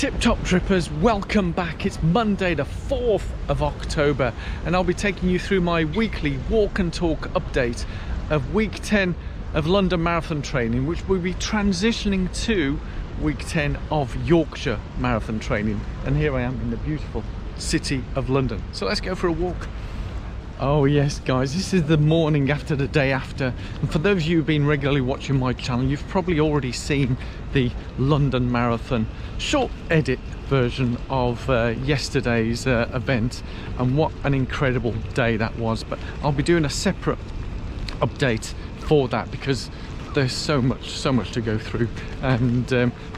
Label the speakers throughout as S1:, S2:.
S1: Tip top trippers, welcome back. It's Monday the 4th of October and I'll be taking you through my weekly walk and talk update of week 10 of London Marathon Training, which will be transitioning to week 10 of Yorkshire Marathon Training. And here I am in the beautiful city of London. So let's go for a walk. Oh yes guys, this is the morning after the day after, and for those of you who've been regularly watching my channel, you've probably already seen the London Marathon short edit version of yesterday's event, and what an incredible day that was. But I'll be doing a separate update for that because there's so much to go through. And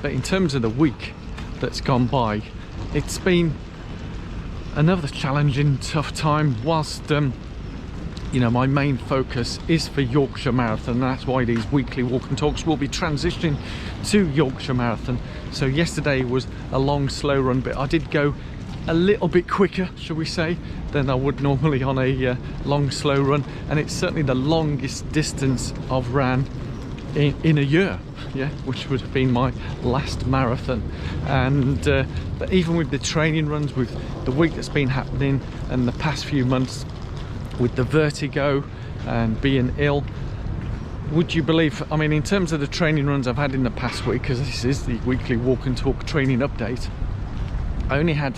S1: but in terms of the week that's gone by, it's been another challenging, tough time. Whilst you know, my main focus is for Yorkshire Marathon, and that's why these weekly walk and talks will be transitioning to Yorkshire Marathon. So yesterday was a long slow run, but I did go a little bit quicker, shall we say, than I would normally on a long slow run, and it's certainly the longest distance I've ran in a year, yeah, which would have been my last marathon. And but even with the training runs, with the week that's been happening and the past few months with the vertigo and being ill, would you believe, I mean, in terms of the training runs I've had in the past week, because this is the weekly walk and talk training update, I only had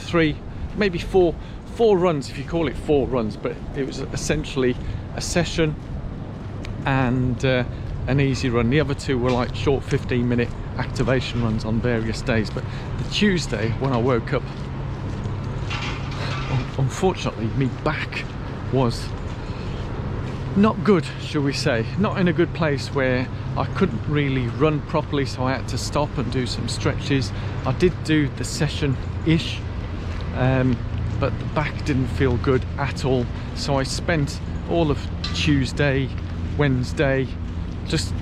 S1: maybe four runs, if you call it 4 runs, but it was essentially a session and an easy run. The other 2 were like short 15-minute activation runs on various days. But the Tuesday when I woke up, unfortunately my back was not good, shall we say, not in a good place where I couldn't really run properly, so I had to stop and do some stretches. I did do the session-ish, but the back didn't feel good at all, so I spent all of Tuesday, Wednesday just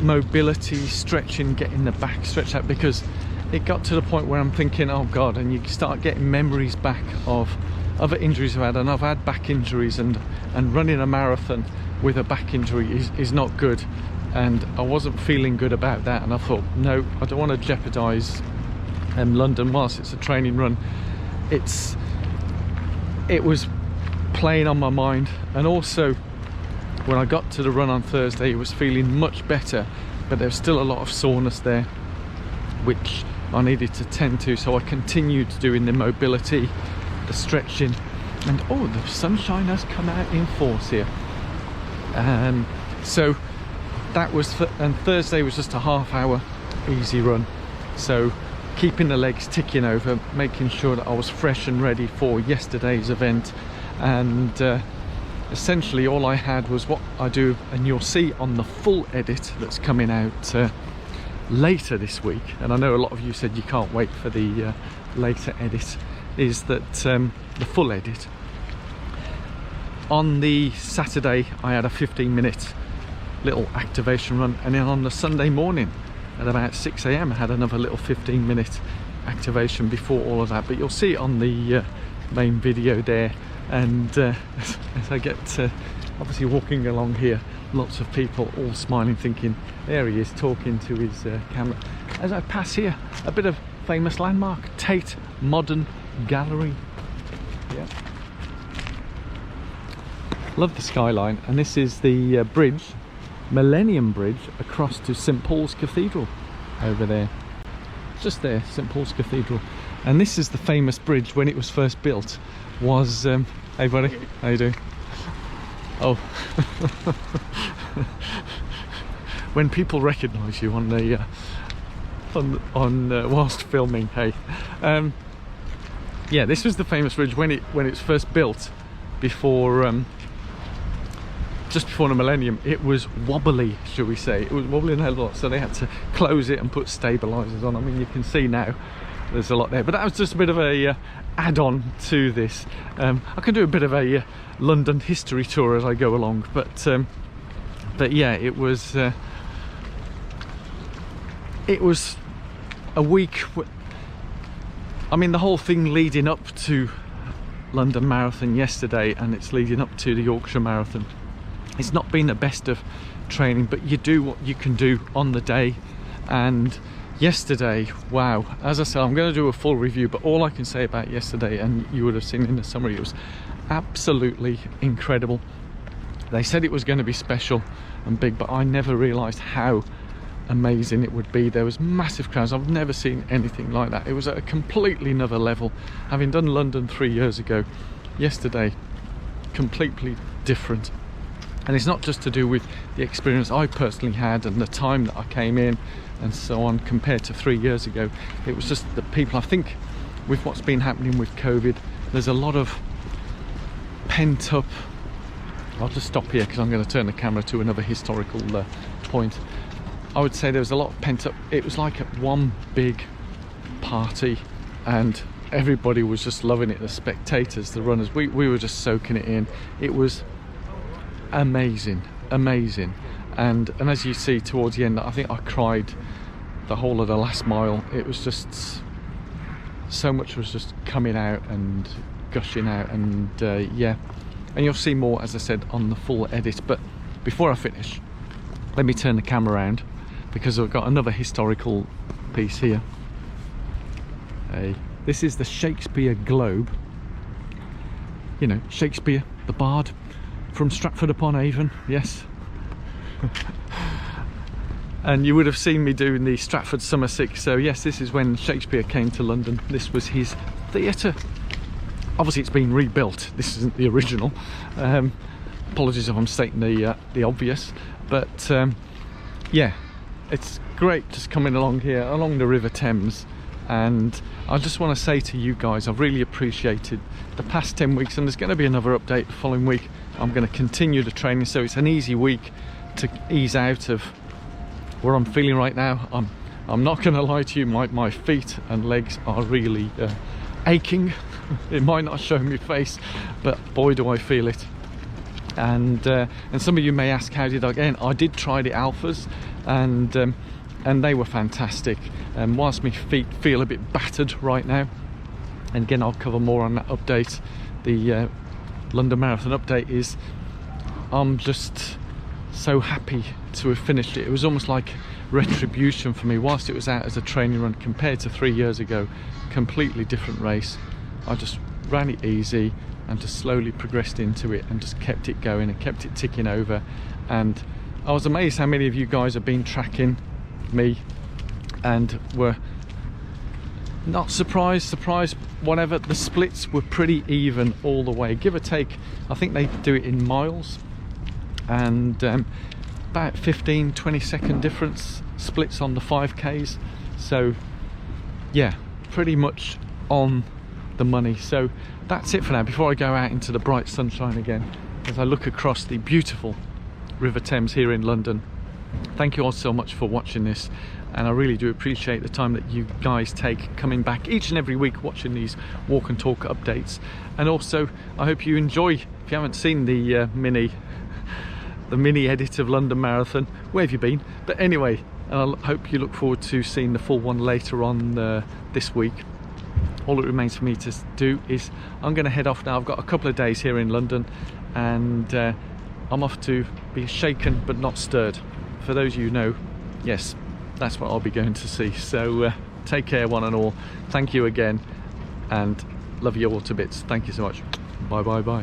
S1: mobility, stretching, getting the back stretched out, because it got to the point where I'm thinking, oh god, and you start getting memories back of other injuries I've had, and I've had back injuries, and running a marathon with a back injury is not good, and I wasn't feeling good about that. And I thought, no, I don't want to jeopardize London whilst it's a training run. It was playing on my mind. And also when I got to the run on Thursday, it was feeling much better, but there's still a lot of soreness there which I needed to tend to, so I continued doing the mobility, the stretching, and oh, the sunshine has come out in force here. So that was and Thursday was just a half-hour easy run, so keeping the legs ticking over, making sure that I was fresh and ready for yesterday's event. And essentially all I had was what I do, and you'll see on the full edit that's coming out later this week, and I know a lot of you said you can't wait for the later edit, is that the full edit. On the Saturday I had a 15-minute little activation run, and then on the Sunday morning at about 6 AM I had another little 15-minute activation before all of that. But you'll see it on the main video there. And as I get obviously walking along here, lots of people all smiling, thinking there he is talking to his camera. As I pass here, a bit of famous landmark, Tate Modern Gallery. Yeah, love the skyline. And this is the bridge, Millennium Bridge, across to St Paul's Cathedral over there, just there, St Paul's Cathedral. And this is the famous bridge when it was first built. Was hey buddy, how you doing? Oh, when people recognise you on the whilst filming, hey, yeah, this was the famous bridge when it's first built, before just before the millennium. It was wobbly, shall we say. It was wobbling a lot, so they had to close it and put stabilisers on. I mean, you can see now there's a lot there, but that was just a bit of a add-on to this. I can do a bit of a London history tour as I go along, but yeah, it was a week. I mean, the whole thing leading up to London Marathon yesterday, and it's leading up to the Yorkshire Marathon. It's not been the best of training, but you do what you can do on the day, and Yesterday, wow, as I said, I'm going to do a full review, but all I can say about yesterday, and you would have seen in the summary, it was absolutely incredible. They said it was going to be special and big, but I never realised how amazing it would be. There was massive crowds. I've never seen anything like that. It was at a completely another level. Having done London 3 years ago, yesterday completely different. And it's not just to do with the experience I personally had and the time that I came in and so on compared to 3 years ago. It was just the people. I think with what's been happening with COVID, there's a lot of pent up. I'll just stop here because I'm going to turn the camera to another historical point. I would say there was a lot of pent up. It was like one big party and everybody was just loving it. The spectators, the runners, we were just soaking it in. It was amazing. And as you see towards the end, I think I cried the whole of the last mile. It was just so much was just coming out and gushing out, and yeah, and you'll see more, as I said, on the full edit. But before I finish, let me turn the camera around because I've got another historical piece here. This is the Shakespeare Globe. You know, Shakespeare, the bard from Stratford upon Avon, yes. And you would have seen me doing the Stratford Summer Six. So yes, this is when Shakespeare came to London. This was his theatre. Obviously it's been rebuilt. This isn't the original. Apologies if I'm stating the obvious, but yeah, it's great just coming along here along the River Thames. And I just want to say to you guys, I've really appreciated the past 10 weeks, and there's going to be another update the following week. I'm going to continue the training, so it's an easy week to ease out of where I'm feeling right now. I'm not going to lie to you, my feet and legs are really aching. It might not show my face, but boy do I feel it. And some of you may ask, how did I get in? I did try the alphas, and they were fantastic. Whilst my feet feel a bit battered right now, and again I'll cover more on that update, the London Marathon update, is I'm just so happy to have finished it. It was almost like retribution for me. Whilst it was out as a training run compared to 3 years ago, completely different race, I just ran it easy and just slowly progressed into it and just kept it going and kept it ticking over. And I was amazed how many of you guys have been tracking me and were not surprised, whatever. The splits were pretty even all the way, give or take. I think they do it in miles, and about 15-20 second difference splits on the 5Ks. So yeah, pretty much on the money. So that's it for now, before I go out into the bright sunshine again, as I look across the beautiful River Thames here in London. Thank you all so much for watching this, and I really do appreciate the time that you guys take coming back each and every week watching these walk and talk updates. And also I hope you enjoy, if you haven't seen the mini edit of London Marathon, where have you been? But anyway, I hope you look forward to seeing the full one later on this week. All that remains for me to do is I'm going to head off now. I've got a couple of days here in London, and I'm off to be shaken but not stirred. For those of you who know, yes, that's what I'll be going to see. So take care one and all. Thank you again, and love you all to bits. Thank you so much. Bye bye bye.